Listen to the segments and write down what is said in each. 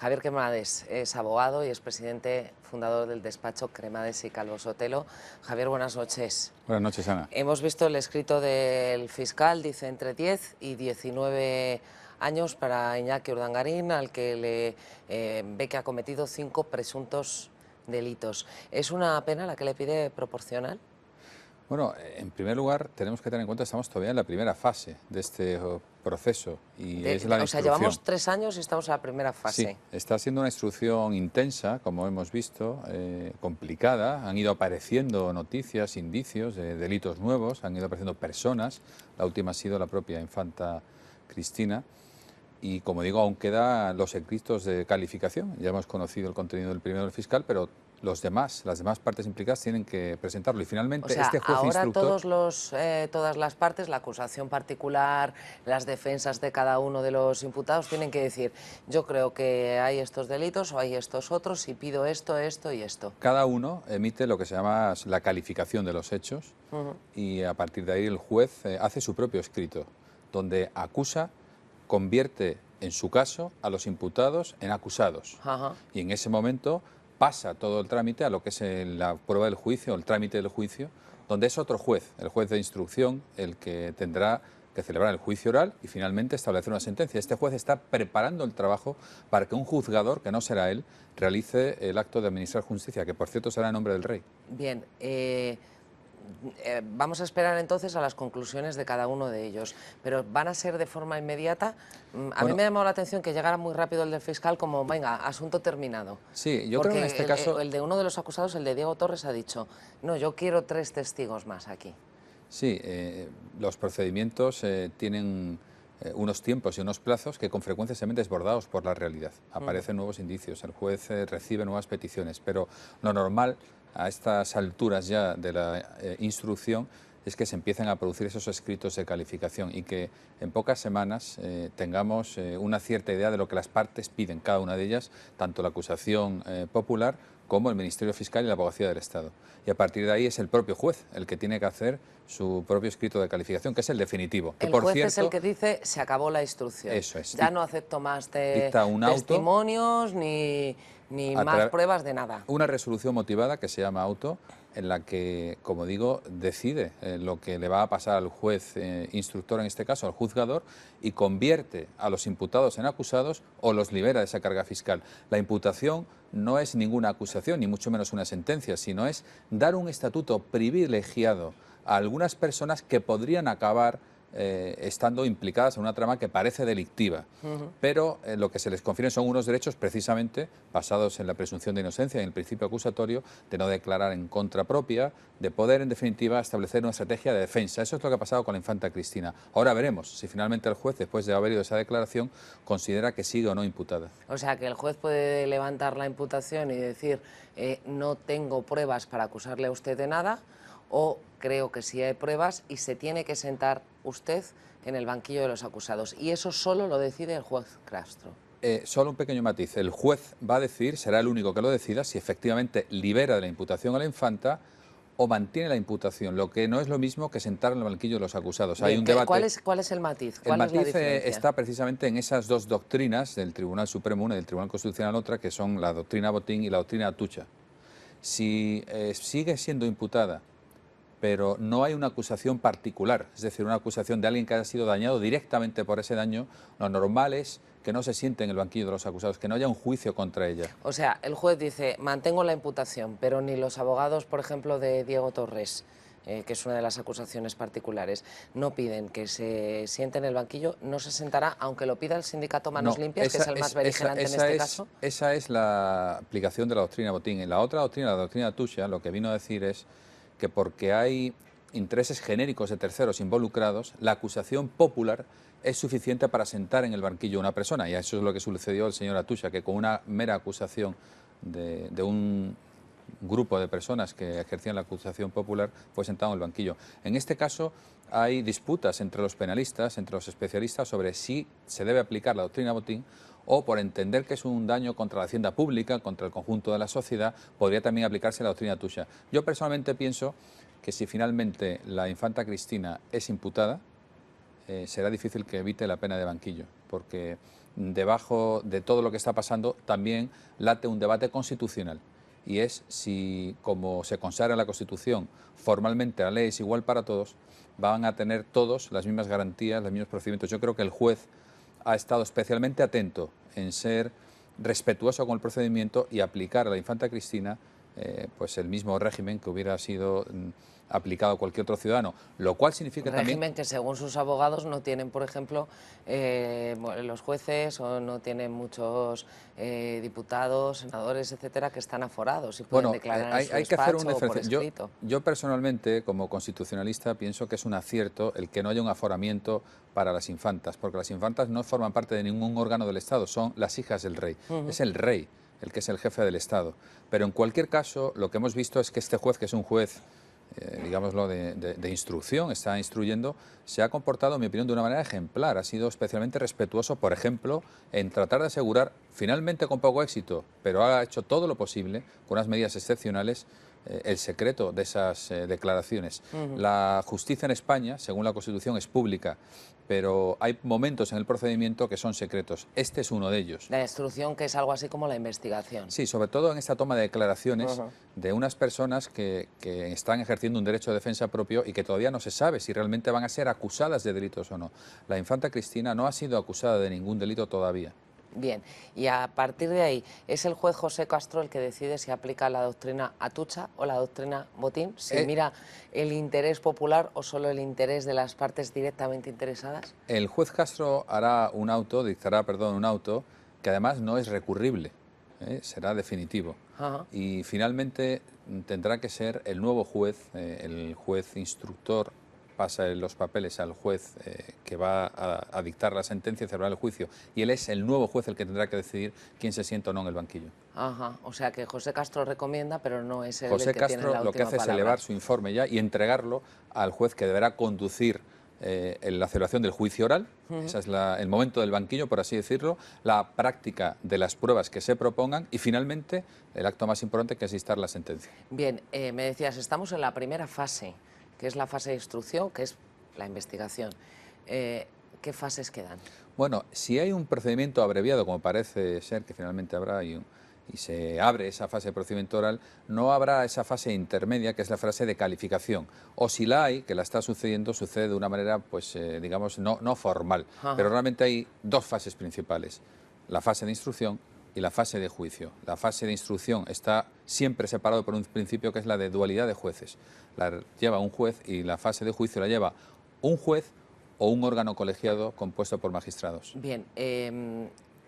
Javier Cremades es abogado y es presidente fundador del despacho Cremades y Calvo Sotelo. Javier, buenas noches. Buenas noches, Ana. Hemos visto el escrito del fiscal, dice entre 10 y 19 años para Iñaki Urdangarín, al que le ve que ha cometido 5 presuntos delitos. ¿Es una pena la que le pide proporcional? Bueno, en primer lugar, tenemos que tener en cuenta que estamos todavía en la primera fase de este proceso y es la O sea, instrucción. llevamos 3 años y estamos en la primera fase. Sí, está siendo una instrucción intensa, como hemos visto, complicada. Han ido apareciendo noticias, indicios de delitos nuevos, han ido apareciendo personas. La última ha sido la propia infanta Cristina. Y, como digo, aún quedan los escritos de calificación. Ya hemos conocido el contenido del primero del fiscal, pero las demás partes implicadas tienen que presentarlo. Y finalmente, O sea, este juez ahora instructor... todas las partes, la acusación particular, las defensas de cada uno de los imputados, tienen que decir, yo creo que hay estos delitos o hay estos otros y pido esto, esto y esto. Cada uno emite lo que se llama la calificación de los hechos y a partir de ahí el juez hace su propio escrito, donde acusa, convierte en su caso a los imputados en acusados. Y en ese momento pasa todo el trámite a lo que es la prueba del juicio, el trámite del juicio, donde es otro juez, el juez de instrucción, el que tendrá que celebrar el juicio oral y finalmente establecer una sentencia. Este juez está preparando el trabajo para que un juzgador, que no será él, realice el acto de administrar justicia, que por cierto será en nombre del rey. Bien, vamos a esperar entonces a las conclusiones de cada uno de ellos, pero ¿van a ser de forma inmediata? A mí me ha llamado la atención que llegara muy rápido el del fiscal como, venga, asunto terminado. Sí, yo Porque creo que en este caso... el de uno de los acusados, el de Diego Torres, ha dicho, no, yo quiero 3 testigos más aquí. Sí, los procedimientos tienen unos tiempos y unos plazos que con frecuencia se ven desbordados por la realidad. Aparecen nuevos indicios, el juez recibe nuevas peticiones, pero lo normal a estas alturas ya de la instrucción es que se empiecen a producir esos escritos de calificación y que en pocas semanas tengamos una cierta idea de lo que las partes piden, cada una de ellas, tanto la acusación popular como el Ministerio Fiscal y la Abogacía del Estado. Y a partir de ahí es el propio juez el que tiene que hacer su propio escrito de calificación, que es el definitivo. Que, el por juez cierto, es el que dice, se acabó la instrucción. Eso es. Ya no acepto más dicta un auto, testimonios ni más pruebas de nada. Una resolución motivada que se llama auto, en la que, como digo, decide lo que le va a pasar al juez instructor, en este caso al juzgador, y convierte a los imputados en acusados o los libera de esa carga fiscal. La imputación no es ninguna acusación, ni mucho menos una sentencia, sino es dar un estatuto privilegiado a algunas personas que podrían acabar estando implicadas en una trama que parece delictiva, pero lo que se les confiere son unos derechos precisamente basados en la presunción de inocencia y en el principio acusatorio de no declarar en contra propia, de poder en definitiva establecer una estrategia de defensa. Eso es lo que ha pasado con la infanta Cristina. Ahora veremos si finalmente el juez, después de haber ido esa declaración, considera que sigue o no imputada. O sea, que el juez puede levantar la imputación y decir no tengo pruebas para acusarle a usted de nada, o creo que sí hay pruebas y se tiene que sentar usted en el banquillo de los acusados. Y eso solo lo decide el juez Castro. Solo un pequeño matiz. El juez va a decidir, será el único que lo decida, si efectivamente libera de la imputación a la infanta o mantiene la imputación, lo que no es lo mismo que sentar en el banquillo de los acusados. Bien, hay un debate. ¿Cuál es el matiz? El matiz es la diferencia? Está precisamente en esas dos doctrinas del Tribunal Supremo, una y del Tribunal Constitucional otra, que son la doctrina Botín y la doctrina Atucha. Si sigue siendo imputada, pero no hay una acusación particular, es decir, una acusación de alguien que haya sido dañado directamente por ese daño, lo normal es que no se siente en el banquillo de los acusados, que no haya un juicio contra ella. O sea, el juez dice, mantengo la imputación, pero ni los abogados, por ejemplo, de Diego Torres, que es una de las acusaciones particulares, no piden que se siente en el banquillo, no se sentará, aunque lo pida el sindicato Manos Limpias, que es el más beligerante en este caso. Esa es la aplicación de la doctrina Botín. En la otra doctrina, la doctrina Atucha, lo que vino a decir es que porque hay intereses genéricos de terceros involucrados, la acusación popular es suficiente para sentar en el banquillo a una persona. Y eso es lo que sucedió al señor Atucha, que con una mera acusación de un grupo de personas que ejercían la acusación popular fue sentado en el banquillo. En este caso hay disputas entre los penalistas, entre los especialistas, sobre si se debe aplicar la doctrina Botín o, por entender que es un daño contra la hacienda pública, contra el conjunto de la sociedad, podría también aplicarse la doctrina Atucha. Yo personalmente pienso que si finalmente la infanta Cristina es imputada, será difícil que evite la pena de banquillo, porque debajo de todo lo que está pasando también late un debate constitucional. Y es si, como se consagra en la Constitución, formalmente la ley es igual para todos, van a tener todos las mismas garantías, los mismos procedimientos. Yo creo que el juez ha estado especialmente atento en ser respetuoso con el procedimiento y aplicar a la infanta Cristina pues el mismo régimen que hubiera sido aplicado a cualquier otro ciudadano, lo cual significa Un régimen también que según sus abogados no tienen, por ejemplo, los jueces o no tienen muchos diputados, senadores, etcétera, que están aforados y pueden bueno, declarar en su hay que hacer despacho una o por diferencia. escrito. Yo personalmente, como constitucionalista, pienso que es un acierto el que no haya un aforamiento para las infantas, porque las infantas no forman parte de ningún órgano del Estado, son las hijas del rey. Es el rey el que es el jefe del Estado. Pero en cualquier caso, lo que hemos visto es que este juez, que es un juez digámoslo, de instrucción, está instruyendo, se ha comportado, en mi opinión, de una manera ejemplar. Ha sido especialmente respetuoso, por ejemplo, en tratar de asegurar, finalmente con poco éxito, pero ha hecho todo lo posible, con unas medidas excepcionales, el secreto de esas declaraciones. La justicia en España, según la Constitución, es pública, pero hay momentos en el procedimiento que son secretos. Este es uno de ellos. La instrucción, que es algo así como la investigación. Sí, sobre todo en esta toma de declaraciones de unas personas que están ejerciendo un derecho de defensa propio y que todavía no se sabe si realmente van a ser acusadas de delitos o no. La infanta Cristina no ha sido acusada de ningún delito todavía. Bien, y a partir de ahí, ¿es el juez José Castro el que decide si aplica la doctrina Atucha o la doctrina Botín? ¿Si mira el interés popular o solo el interés de las partes directamente interesadas? El juez Castro dictará un auto que además no es recurrible, será definitivo. Y finalmente tendrá que ser el nuevo juez, el juez instructor, pasa los papeles al juez que va a dictar la sentencia y celebrar el juicio, y él es el nuevo juez el que tendrá que decidir quién se sienta o no en el banquillo. O sea que José Castro recomienda, pero no es el José que tiene la Castro lo que última hace es palabra. elevar su informe ya y entregarlo al juez que deberá conducir la celebración del juicio oral, ese es el momento del banquillo, por así decirlo, la práctica de las pruebas que se propongan y finalmente el acto más importante, que es dictar la sentencia. Bien, me decías, estamos en la primera fase, que es la fase de instrucción, que es la investigación. ¿Qué fases quedan? Bueno, si hay un procedimiento abreviado, como parece ser que finalmente habrá, y se abre esa fase de procedimiento oral, no habrá esa fase intermedia, que es la fase de calificación. O si la hay, que la está sucediendo, sucede de una manera, pues, digamos, no formal. Pero realmente hay dos fases principales, la fase de instrucción y la fase de juicio. La fase de instrucción está siempre separado por un principio que es la de dualidad de jueces. La lleva un juez y la fase de juicio la lleva un juez o un órgano colegiado compuesto por magistrados. Bien,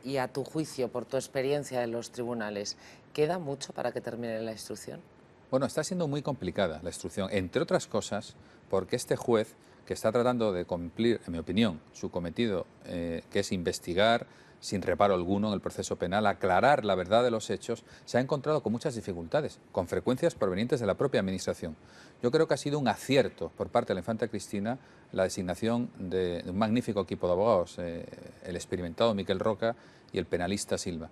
y a tu juicio, por tu experiencia en los tribunales, ¿queda mucho para que termine la instrucción? Bueno, está siendo muy complicada la instrucción, entre otras cosas porque este juez, que está tratando de cumplir, en mi opinión, su cometido, que es investigar sin reparo alguno en el proceso penal, aclarar la verdad de los hechos, se ha encontrado con muchas dificultades, con frecuencias provenientes de la propia Administración. Yo creo que ha sido un acierto por parte de la infanta Cristina la designación de un magnífico equipo de abogados, el experimentado Miquel Roca y el penalista Silva.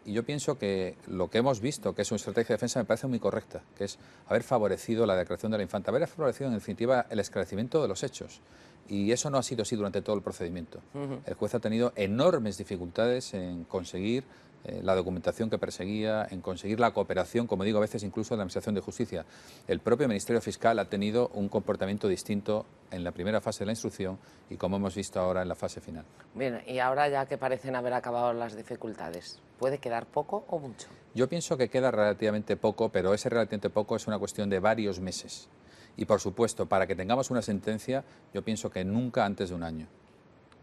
Y yo pienso que lo que hemos visto, que es una estrategia de defensa, me parece muy correcta, que es haber favorecido la declaración de la infanta, haber favorecido en definitiva el esclarecimiento de los hechos. Y eso no ha sido así durante todo el procedimiento. El juez ha tenido enormes dificultades en conseguir la documentación que perseguía, en conseguir la cooperación, como digo, a veces incluso de la Administración de Justicia. El propio Ministerio Fiscal ha tenido un comportamiento distinto en la primera fase de la instrucción y como hemos visto ahora en la fase final. Bien, y ahora ya que parecen haber acabado las dificultades, ¿puede quedar poco o mucho? Yo pienso que queda relativamente poco, pero ese relativamente poco es una cuestión de varios meses. Y por supuesto, para que tengamos una sentencia, yo pienso que nunca antes de un año.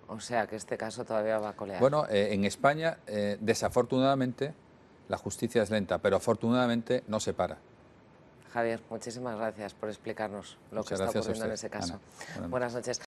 O sea, que este caso todavía va a colear. Bueno, en España, desafortunadamente, la justicia es lenta, pero afortunadamente no se para. Javier, muchísimas gracias por explicarnos lo que está Muchas gracias a ocurriendo en usted, ese caso. Ana. Buenas noches.